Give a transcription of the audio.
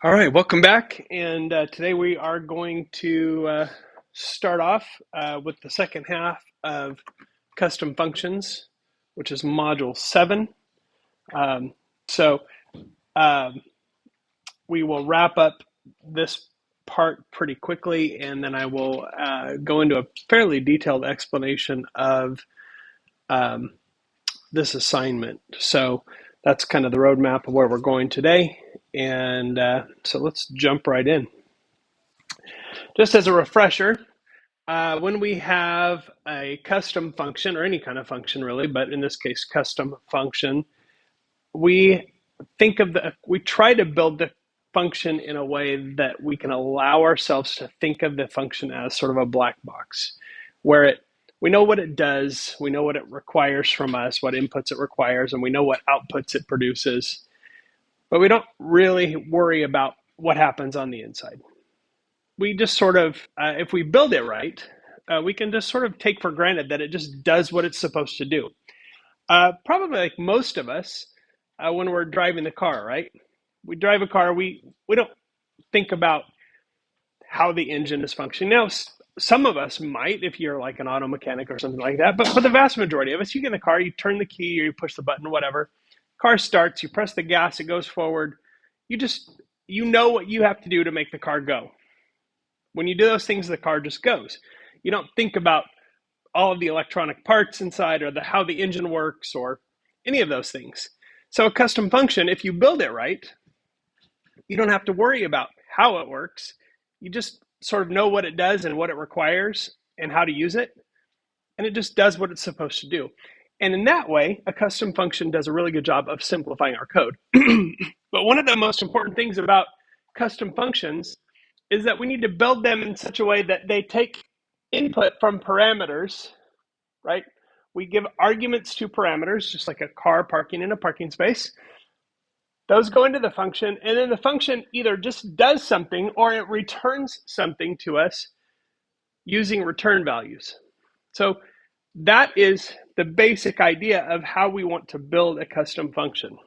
All right, welcome back. And today we are going to start off with the second half of custom functions, which is module 7. Um, so um, we will wrap up this part pretty quickly, and then I will go into a fairly detailed explanation of um, this assignment. So that's kind of the roadmap of where we're going today. And so let's jump right in. Just as a refresher, when we have a custom function, or any kind of function really, but in this case, custom function, we we try to build the function in a way that we can allow ourselves to think of the function as sort of a black box, where we know what it does, we know what it requires from us, what inputs it requires, and we know what outputs it produces, but we don't really worry about what happens on the inside. We just sort of, if we build it right, we can just sort of take for granted that it just does what it's supposed to do. Probably like most of us, when we're driving the car, right? We drive a car, we don't think about how the engine is functioning. Now, some of us might, if you're like an auto mechanic or something like that, but for the vast majority of us, you get in the car, you turn the key or you push the button, whatever. Car starts, you press the gas, it goes forward. You know what you have to do to make the car go. When you do those things, the car just goes. You don't think about all of the electronic parts inside or how the engine works or any of those things. So a custom function, if you build it right, you don't have to worry about how it works. You just sort of know what it does and what it requires and how to use it. And it just does what it's supposed to do. And in that way, a custom function does a really good job of simplifying our code. But one of the most important things about custom functions is that we need to build them in such a way that they take input from parameters, right? We give arguments to parameters, just like a car parking in a parking space. Those go into the function, and then the function either just does something or it returns something to us using return values. So that is the basic idea of how we want to build a custom function.